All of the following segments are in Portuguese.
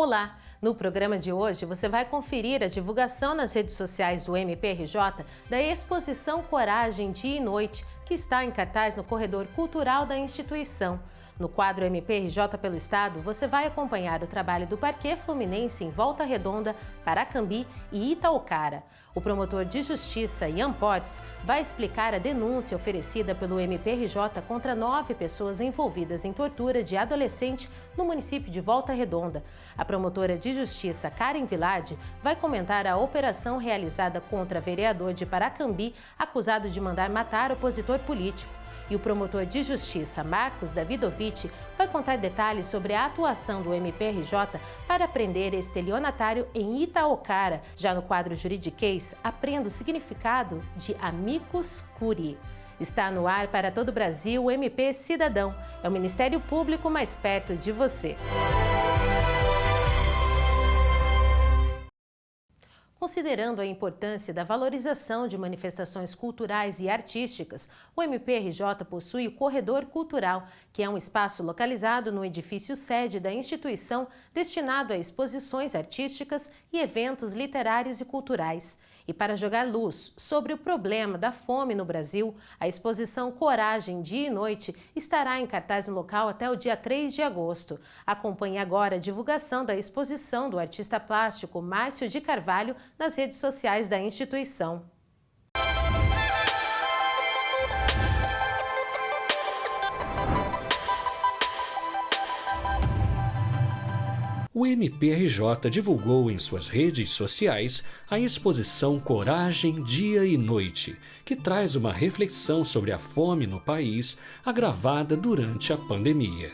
Olá! No programa de hoje você vai conferir a divulgação nas redes sociais do MPRJ da exposição Coragem Dia e Noite, que está em cartaz no corredor cultural da instituição. No quadro MPRJ pelo Estado, você vai acompanhar o trabalho do Parquê Fluminense em Volta Redonda, Paracambi e Itaocara. O promotor de justiça, Ian Potts, vai explicar a denúncia oferecida pelo MPRJ contra 9 pessoas envolvidas em tortura de adolescente no município de Volta Redonda. A promotora de justiça, Karen Vilade, vai comentar a operação realizada contra vereador de Paracambi, acusado de mandar matar opositor político. E o promotor de justiça, Marcos Davidovich, vai contar detalhes sobre a atuação do MPRJ para prender estelionatário em Itaocara. Já no quadro Juridiquês, aprenda o significado de amicus curiae. Está no ar para todo o Brasil o MP Cidadão. É o Ministério Público mais perto de você. Considerando a importância da valorização de manifestações culturais e artísticas, o MPRJ possui o Corredor Cultural, que é um espaço localizado no edifício sede da instituição destinado a exposições artísticas e eventos literários e culturais. E para jogar luz sobre o problema da fome no Brasil, a exposição Coragem Dia e Noite estará em cartaz no local até o dia 3 de agosto. Acompanhe agora a divulgação da exposição do artista plástico Márcio de Carvalho nas redes sociais da instituição. O MPRJ divulgou em suas redes sociais a exposição Coragem Dia e Noite, que traz uma reflexão sobre a fome no país agravada durante a pandemia.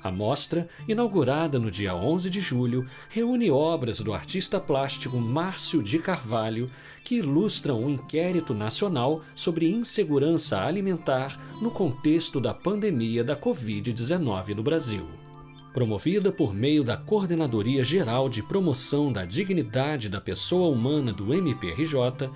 A mostra, inaugurada no dia 11 de julho, reúne obras do artista plástico Márcio de Carvalho, que ilustram um inquérito nacional sobre insegurança alimentar no contexto da pandemia da Covid-19 no Brasil. Promovida por meio da Coordenadoria Geral de Promoção da Dignidade da Pessoa Humana do MPRJ,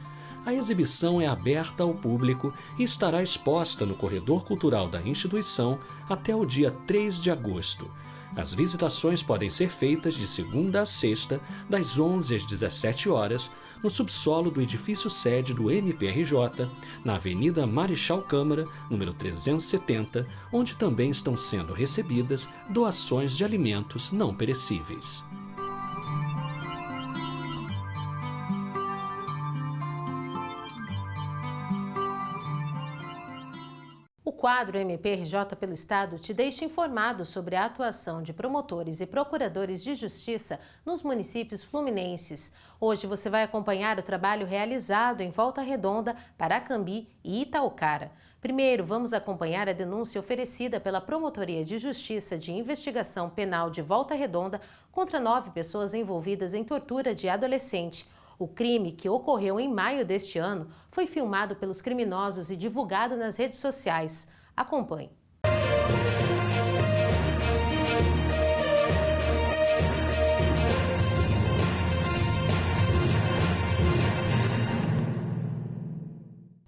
a exibição é aberta ao público e estará exposta no corredor cultural da instituição até o dia 3 de agosto. As visitações podem ser feitas de segunda a sexta, das 11 às 17 horas, no subsolo do edifício sede do MPRJ, na Avenida Marechal Câmara, número 370, onde também estão sendo recebidas doações de alimentos não perecíveis. O quadro MPRJ pelo Estado te deixa informado sobre a atuação de promotores e procuradores de justiça nos municípios fluminenses. Hoje você vai acompanhar o trabalho realizado em Volta Redonda, Paracambi e Itaocara. Primeiro, vamos acompanhar a denúncia oferecida pela Promotoria de Justiça de Investigação Penal de Volta Redonda contra 9 pessoas envolvidas em tortura de adolescente. O crime, que ocorreu em maio deste ano, foi filmado pelos criminosos e divulgado nas redes sociais. Acompanhe.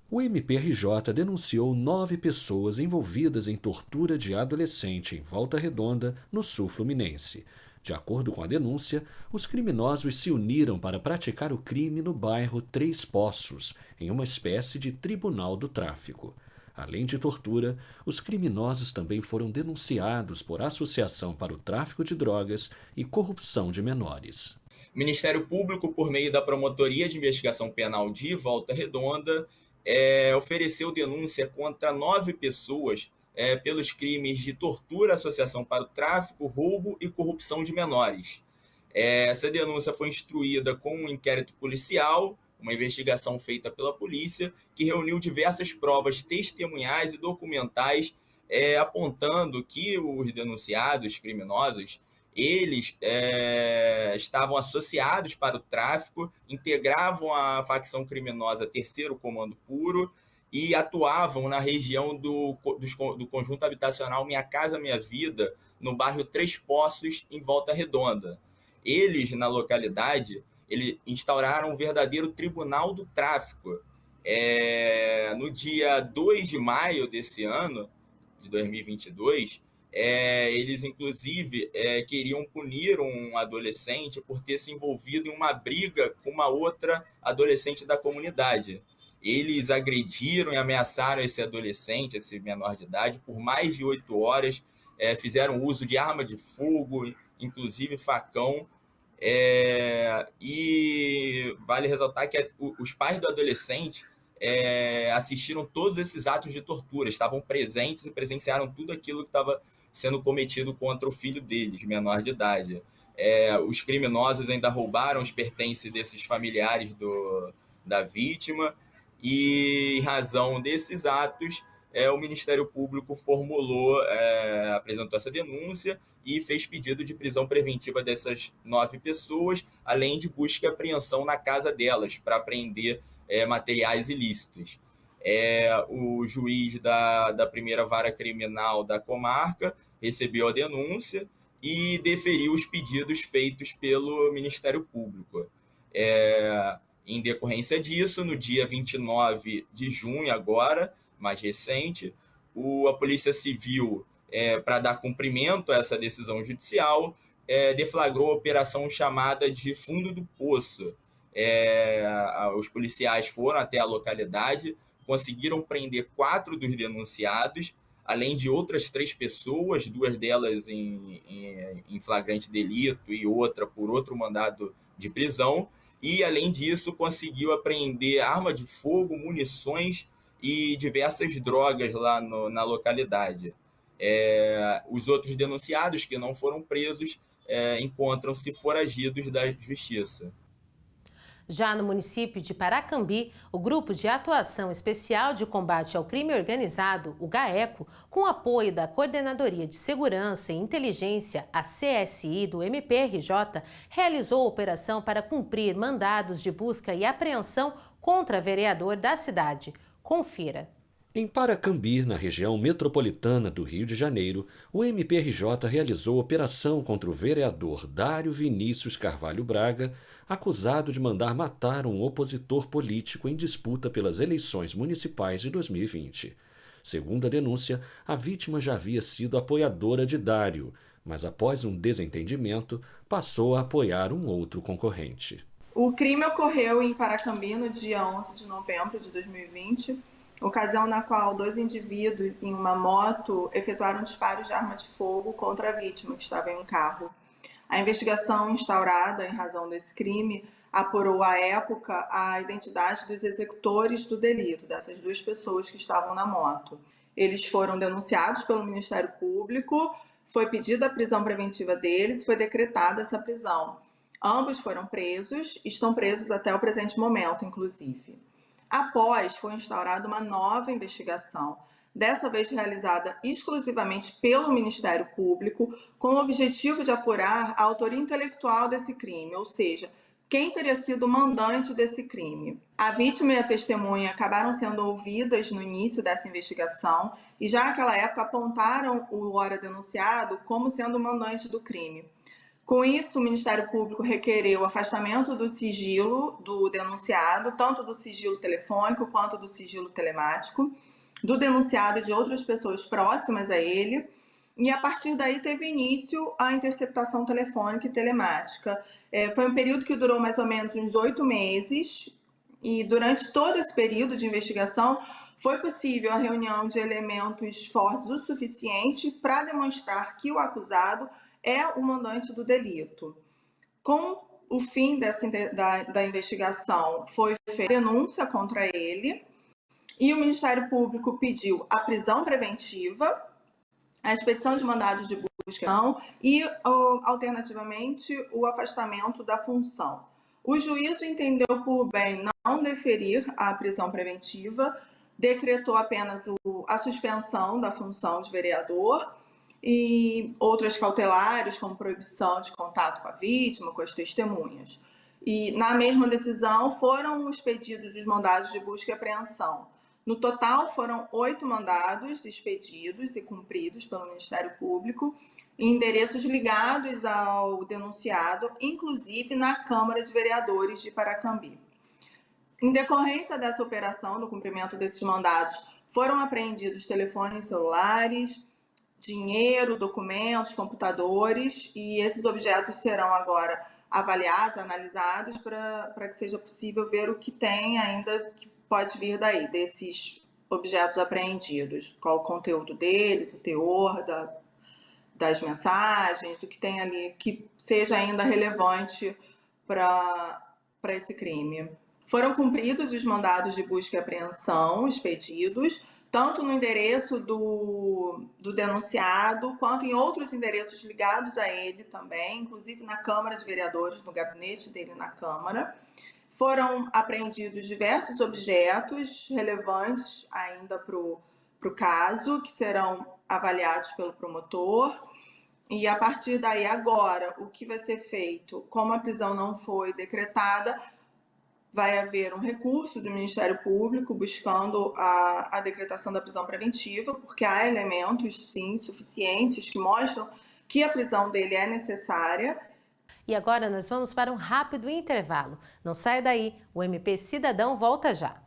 O MPRJ denunciou 9 pessoas envolvidas em tortura de adolescente em Volta Redonda, no sul fluminense. De acordo com a denúncia, os criminosos se uniram para praticar o crime no bairro Três Poços, em uma espécie de tribunal do tráfico. Além de tortura, os criminosos também foram denunciados por associação para o tráfico de drogas e corrupção de menores. O Ministério Público, por meio da Promotoria de Investigação Penal de Volta Redonda, ofereceu denúncia contra 9 pessoas pelos crimes de tortura, associação para o tráfico, roubo e corrupção de menores. Essa denúncia foi instruída com um inquérito policial, uma investigação feita pela polícia, que reuniu diversas provas testemunhais e documentais, apontando que os denunciados criminosos, eles estavam associados para o tráfico, integravam a facção criminosa Terceiro Comando Puro, e atuavam na região do conjunto habitacional Minha Casa Minha Vida, no bairro Três Poços, em Volta Redonda. Eles, na localidade, instauraram um verdadeiro tribunal do tráfico. No dia 2 de maio desse ano, de 2022, Eles, inclusive, queriam punir um adolescente por ter se envolvido em uma briga com uma outra adolescente da comunidade. Eles agrediram e ameaçaram esse adolescente, esse menor de idade, por mais de 8 horas, fizeram uso de arma de fogo, inclusive facão. E vale ressaltar que os pais do adolescente assistiram todos esses atos de tortura, estavam presentes e presenciaram tudo aquilo que estava sendo cometido contra o filho deles, menor de idade. Os criminosos ainda roubaram os pertences desses familiares da vítima e, em razão desses atos, o Ministério Público apresentou essa denúncia e fez pedido de prisão preventiva dessas 9 pessoas, além de busca e apreensão na casa delas para apreender materiais ilícitos. O juiz da primeira vara criminal da comarca recebeu a denúncia e deferiu os pedidos feitos pelo Ministério Público. Em decorrência disso, no dia 29 de junho, agora, mais recente, a Polícia Civil, para dar cumprimento a essa decisão judicial, deflagrou a operação chamada de Fundo do Poço. Os policiais foram até a localidade, conseguiram prender 4 dos denunciados, além de outras 3 pessoas, 2 delas em flagrante delito e outra por outro mandado de prisão. E, além disso, conseguiu apreender arma de fogo, munições e diversas drogas lá na localidade. Os outros denunciados que não foram presos encontram-se foragidos da justiça. Já no município de Paracambi, o Grupo de Atuação Especial de Combate ao Crime Organizado, o GAECO, com apoio da Coordenadoria de Segurança e Inteligência, a CSI do MPRJ, realizou a operação para cumprir mandados de busca e apreensão contra vereador da cidade. Confira. Em Paracambi, na região metropolitana do Rio de Janeiro, o MPRJ realizou operação contra o vereador Dário Vinícius Carvalho Braga, acusado de mandar matar um opositor político em disputa pelas eleições municipais de 2020. Segundo a denúncia, a vítima já havia sido apoiadora de Dário, mas após um desentendimento, passou a apoiar um outro concorrente. O crime ocorreu em Paracambi no dia 11 de novembro de 2020, ocasião na qual 2 indivíduos em uma moto efetuaram disparos de arma de fogo contra a vítima, que estava em um carro. A investigação instaurada em razão desse crime apurou à época a identidade dos executores do delito, dessas 2 pessoas que estavam na moto. Eles foram denunciados pelo Ministério Público, foi pedida a prisão preventiva deles e foi decretada essa prisão. Ambos foram presos, estão presos até o presente momento, inclusive. Após, foi instaurada uma nova investigação, dessa vez realizada exclusivamente pelo Ministério Público, com o objetivo de apurar a autoria intelectual desse crime, ou seja, quem teria sido o mandante desse crime. A vítima e a testemunha acabaram sendo ouvidas no início dessa investigação e já naquela época apontaram o ora denunciado como sendo o mandante do crime. Com isso, o Ministério Público requereu o afastamento do sigilo do denunciado, tanto do sigilo telefônico quanto do sigilo telemático, do denunciado e de outras pessoas próximas a ele, e a partir daí teve início a interceptação telefônica e telemática. Foi um período que durou mais ou menos uns 8 meses, e durante todo esse período de investigação foi possível a reunião de elementos fortes o suficiente para demonstrar que o acusado é o mandante do delito. Com o fim da investigação, foi feita denúncia contra ele e o Ministério Público pediu a prisão preventiva, a expedição de mandados de busca e, alternativamente, o afastamento da função. O juízo entendeu por bem não deferir a prisão preventiva, decretou apenas a suspensão da função de vereador e outras cautelares, como proibição de contato com a vítima, com as testemunhas. E, na mesma decisão, foram expedidos os mandados de busca e apreensão. No total, foram 8 mandados expedidos e cumpridos pelo Ministério Público, em endereços ligados ao denunciado, inclusive na Câmara de Vereadores de Paracambi. Em decorrência dessa operação, no cumprimento desses mandados, foram apreendidos telefones celulares, dinheiro, documentos, computadores, e esses objetos serão agora avaliados, analisados, para que seja possível ver o que tem ainda que pode vir daí, desses objetos apreendidos, qual o conteúdo deles, o teor das mensagens, o que tem ali que seja ainda relevante para esse crime. Foram cumpridos os mandados de busca e apreensão expedidos, tanto no endereço do denunciado, quanto em outros endereços ligados a ele também, inclusive na Câmara de Vereadores, no gabinete dele na Câmara. Foram apreendidos diversos objetos relevantes ainda para o caso, que serão avaliados pelo promotor. E a partir daí, agora, o que vai ser feito, como a prisão não foi decretada, vai haver um recurso do Ministério Público buscando a decretação da prisão preventiva, porque há elementos, sim, suficientes que mostram que a prisão dele é necessária. E agora nós vamos para um rápido intervalo. Não saia daí, o MP Cidadão volta já.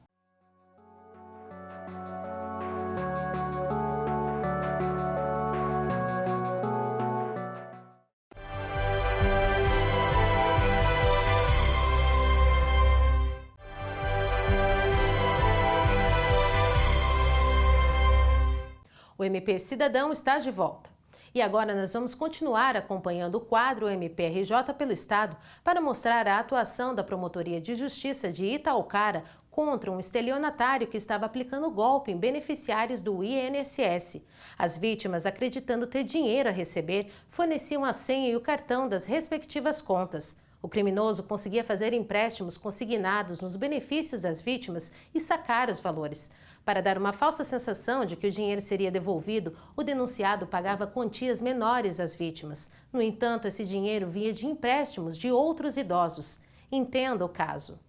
O MP Cidadão está de volta. E agora nós vamos continuar acompanhando o quadro MPRJ pelo Estado para mostrar a atuação da Promotoria de Justiça de Itaocara contra um estelionatário que estava aplicando golpe em beneficiários do INSS. As vítimas, acreditando ter dinheiro a receber, forneciam a senha e o cartão das respectivas contas. O criminoso conseguia fazer empréstimos consignados nos benefícios das vítimas e sacar os valores. Para dar uma falsa sensação de que o dinheiro seria devolvido, o denunciado pagava quantias menores às vítimas. No entanto, esse dinheiro vinha de empréstimos de outros idosos. Entenda o caso.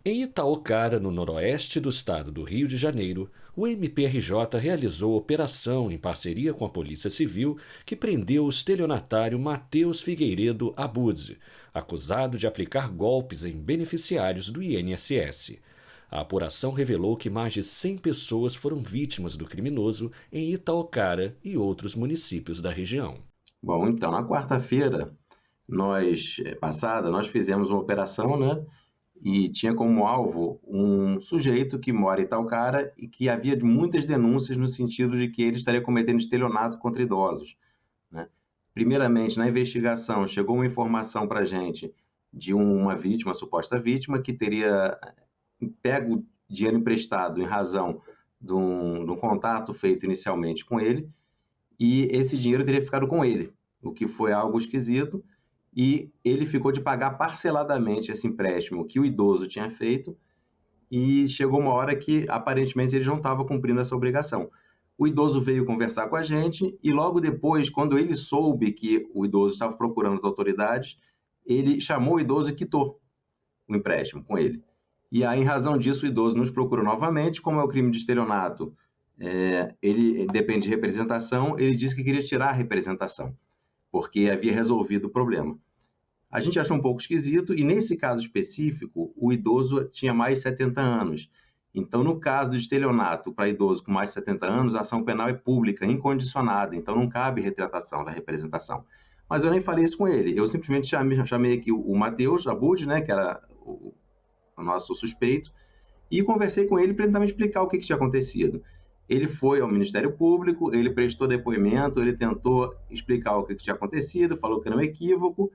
Em Itaocara, no noroeste do estado do Rio de Janeiro, o MPRJ realizou operação em parceria com a Polícia Civil que prendeu o estelionatário Matheus Figueiredo Abudzi, acusado de aplicar golpes em beneficiários do INSS. A apuração revelou que mais de 100 pessoas foram vítimas do criminoso em Itaocara e outros municípios da região. Bom, então, na quarta-feira passada, nós fizemos uma operação, né? E tinha como alvo um sujeito que mora em Itaocara e que havia muitas denúncias no sentido de que ele estaria cometendo estelionato contra idosos, né? Primeiramente, na investigação, chegou uma informação para a gente de uma vítima, suposta vítima, que teria pego dinheiro emprestado em razão de um contato feito inicialmente com ele, e esse dinheiro teria ficado com ele, o que foi algo esquisito. E ele ficou de pagar parceladamente esse empréstimo que o idoso tinha feito e chegou uma hora que, aparentemente, ele não estava cumprindo essa obrigação. O idoso veio conversar com a gente e logo depois, quando ele soube que o idoso estava procurando as autoridades, ele chamou o idoso e quitou o empréstimo com ele. E aí, em razão disso, o idoso nos procurou novamente. Como é o crime de estelionato, ele depende de representação, ele disse que queria tirar a representação, porque havia resolvido o problema. A gente achou um pouco esquisito e, nesse caso específico, o idoso tinha mais de 70 anos. Então, no caso de estelionato para idoso com mais de 70 anos, a ação penal é pública, incondicionada, então não cabe retratação da representação. Mas eu nem falei isso com ele, eu simplesmente chamei aqui o Matheus Abud, né, que era o nosso suspeito, e conversei com ele para tentar me explicar o que tinha acontecido. Ele foi ao Ministério Público, ele prestou depoimento, ele tentou explicar o que tinha acontecido, falou que era um equívoco,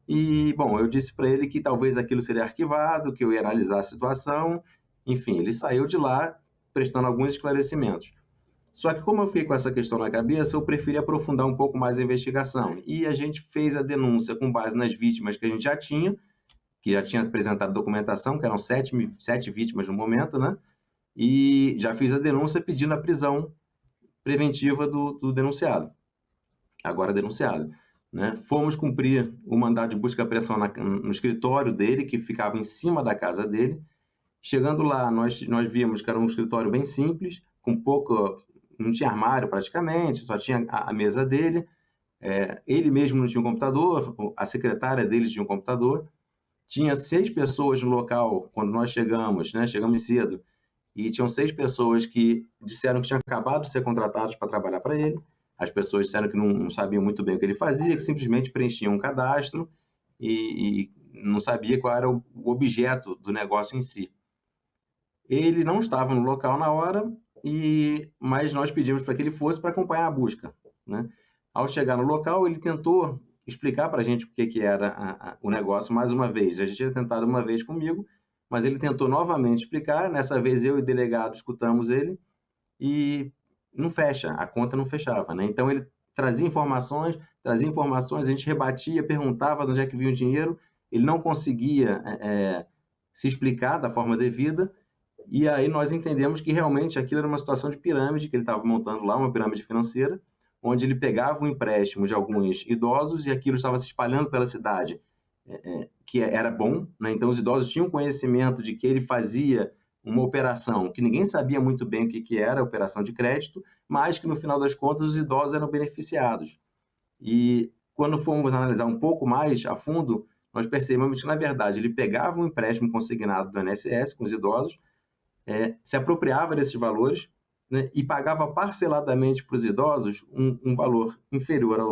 e, bom, eu disse para ele que talvez aquilo seria arquivado, que eu ia analisar a situação, enfim, ele saiu de lá prestando alguns esclarecimentos. Só que como eu fiquei com essa questão na cabeça, eu preferi aprofundar um pouco mais a investigação, e a gente fez a denúncia com base nas vítimas que a gente já tinha, que já tinha apresentado documentação, que eram 7 vítimas no momento, né? E já fiz a denúncia pedindo a prisão preventiva do denunciado, agora denunciado, né? Fomos cumprir o mandado de busca e apreensão no escritório dele, que ficava em cima da casa dele. Chegando lá, nós vimos que era um escritório bem simples, com pouco, não tinha armário praticamente, só tinha a mesa dele. Ele mesmo não tinha um computador, a secretária dele tinha um computador. Tinha 6 pessoas no local quando nós chegamos, né? Chegamos cedo. E tinham 6 pessoas que disseram que tinham acabado de ser contratados para trabalhar para ele. as pessoas disseram que não sabiam muito bem o que ele fazia, que simplesmente preenchiam um cadastro e não sabia qual era o objeto do negócio em si. Ele não estava no local na hora, mas nós pedimos para que ele fosse para acompanhar a busca, né? Ao chegar no local, ele tentou explicar para a gente o que era o negócio mais uma vez. A gente tinha tentado uma vez comigo, mas ele tentou novamente explicar. Nessa vez eu e o delegado escutamos ele e não fecha, a conta não fechava, né? Então ele trazia informações, a gente rebatia, perguntava de onde é que vinha o dinheiro, ele não conseguia se explicar da forma devida, e aí nós entendemos que realmente aquilo era uma situação de pirâmide, que ele estava montando lá, uma pirâmide financeira, onde ele pegava o empréstimo de alguns idosos e aquilo estava se espalhando pela cidade, que era bom, né? Então os idosos tinham conhecimento de que ele fazia uma operação que ninguém sabia muito bem o que era, a operação de crédito, mas que no final das contas os idosos eram beneficiados. E quando fomos analisar um pouco mais a fundo, nós percebemos que, na verdade, ele pegava um empréstimo consignado do INSS com os idosos, se apropriava desses valores, né, e pagava parceladamente para os idosos um valor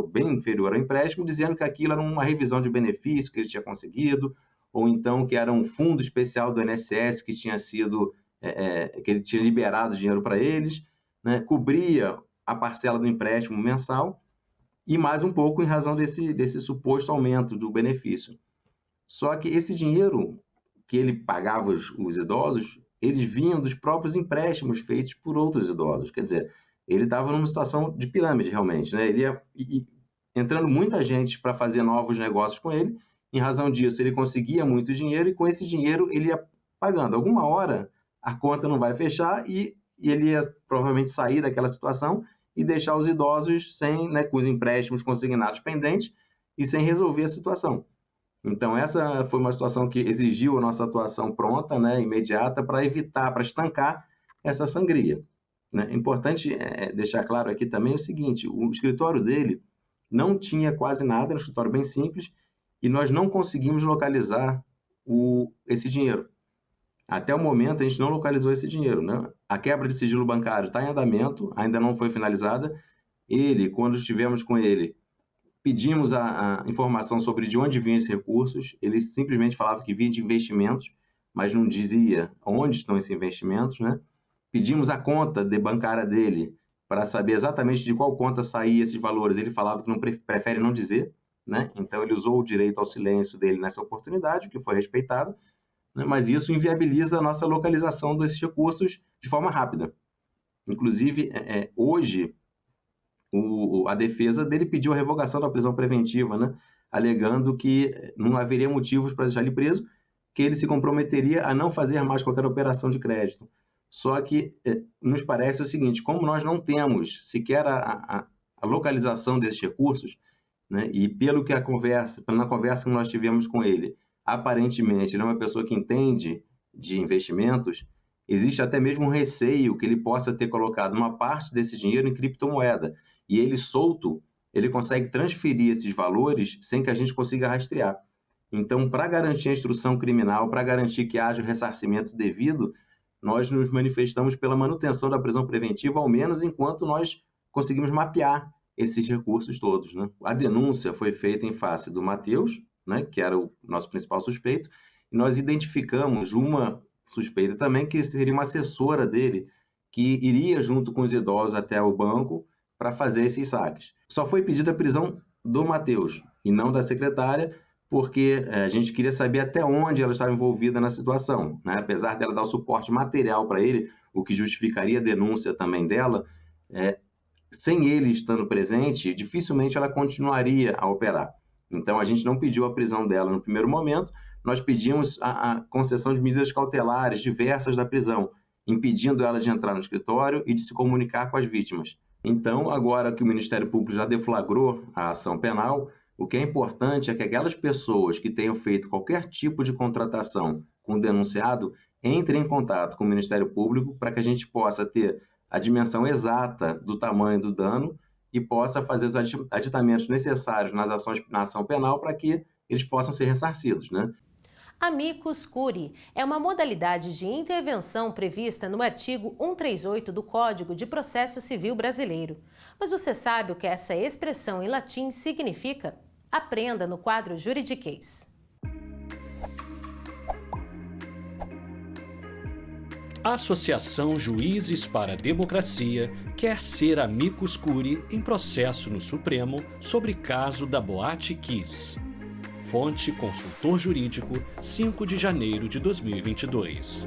bem inferior ao empréstimo, dizendo que aquilo era uma revisão de benefício que ele tinha conseguido, ou então que era um fundo especial do INSS que tinha sido, que ele tinha liberado dinheiro para eles, né, cobria a parcela do empréstimo mensal e mais um pouco em razão desse suposto aumento do benefício. Só que esse dinheiro que ele pagava os idosos, eles vinham dos próprios empréstimos feitos por outros idosos. Quer dizer, ele estava numa situação de pirâmide, realmente, né? Ele ia entrando muita gente para fazer novos negócios com ele. Em razão disso, ele conseguia muito dinheiro e com esse dinheiro ele ia pagando. Alguma hora a conta não vai fechar e ele ia provavelmente sair daquela situação e deixar os idosos com os empréstimos consignados pendentes e sem resolver a situação. Então, essa foi uma situação que exigiu a nossa atuação pronta, né, imediata, para evitar, para estancar essa sangria, né? É importante deixar claro aqui também o seguinte: o escritório dele não tinha quase nada, era um escritório bem simples, e nós não conseguimos localizar esse dinheiro. Até o momento, a gente não localizou esse dinheiro, né? A quebra de sigilo bancário está em andamento, ainda não foi finalizada. Quando estivemos com ele, pedimos a informação sobre de onde vinham esses recursos. Ele simplesmente falava que vinha de investimentos, mas não dizia onde estão esses investimentos, né? Pedimos a conta bancária dele para saber exatamente de qual conta saíam esses valores. Ele falava que prefere não dizer, né? Então ele usou o direito ao silêncio dele nessa oportunidade, que foi respeitado, né? Mas isso inviabiliza a nossa localização desses recursos de forma rápida. Inclusive, hoje, a defesa dele pediu a revogação da prisão preventiva, né? Alegando que não haveria motivos para deixar ele preso, que ele se comprometeria a não fazer mais qualquer operação de crédito. Só que nos parece o seguinte: como nós não temos sequer a localização desses recursos, né? E pela conversa que nós tivemos com ele, aparentemente ele é uma pessoa que entende de investimentos, existe até mesmo um receio que ele possa ter colocado uma parte desse dinheiro em criptomoeda. E ele solto, ele consegue transferir esses valores sem que a gente consiga rastrear. Então, para garantir a instrução criminal, para garantir que haja o ressarcimento devido, nós nos manifestamos pela manutenção da prisão preventiva, ao menos enquanto nós conseguimos mapear esses recursos todos, né? A denúncia foi feita em face do Matheus, né, que era o nosso principal suspeito, e nós identificamos uma suspeita também, que seria uma assessora dele, que iria junto com os idosos até o banco para fazer esses saques. Só foi pedida a prisão do Matheus e não da secretária, porque a gente queria saber até onde ela estava envolvida na situação, né? Apesar dela dar o suporte material para ele, o que justificaria a denúncia também dela, sem ele estando presente, dificilmente ela continuaria a operar. Então, a gente não pediu a prisão dela no primeiro momento, nós pedimos a concessão de medidas cautelares diversas da prisão, impedindo ela de entrar no escritório e de se comunicar com as vítimas. Então, agora que o Ministério Público já deflagrou a ação penal, o que é importante é que aquelas pessoas que tenham feito qualquer tipo de contratação com o denunciado entrem em contato com o Ministério Público para que a gente possa ter a dimensão exata do tamanho do dano e possa fazer os aditamentos necessários na ação penal para que eles possam ser ressarcidos, né? Amicus curiae é uma modalidade de intervenção prevista no artigo 138 do Código de Processo Civil Brasileiro. Mas você sabe o que essa expressão em latim significa? Aprenda no quadro Juridiquês. A Associação Juízes para a Democracia quer ser amicus curiae em processo no Supremo sobre caso da Boate Kiss. Fonte Consultor Jurídico, 5 de janeiro de 2022.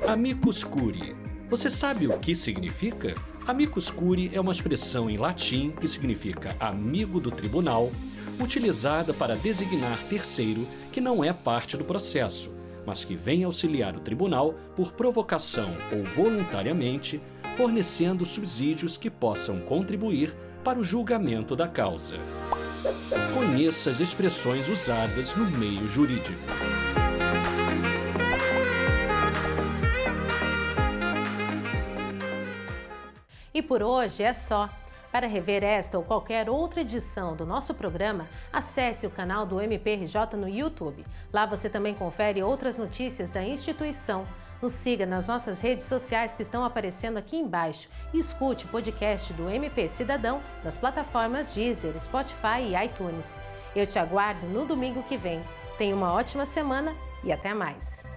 Amicus curiae. Você sabe o que significa? Amicus curiae é uma expressão em latim que significa amigo do tribunal, utilizada para designar terceiro que não é parte do processo, mas que vem auxiliar o tribunal por provocação ou voluntariamente, fornecendo subsídios que possam contribuir para o julgamento da causa. Conheça as expressões usadas no meio jurídico. E por hoje é só. Para rever esta ou qualquer outra edição do nosso programa, acesse o canal do MPRJ no YouTube. Lá você também confere outras notícias da instituição. Nos siga nas nossas redes sociais que estão aparecendo aqui embaixo e escute o podcast do MP Cidadão nas plataformas Deezer, Spotify e iTunes. Eu te aguardo no domingo que vem. Tenha uma ótima semana e até mais!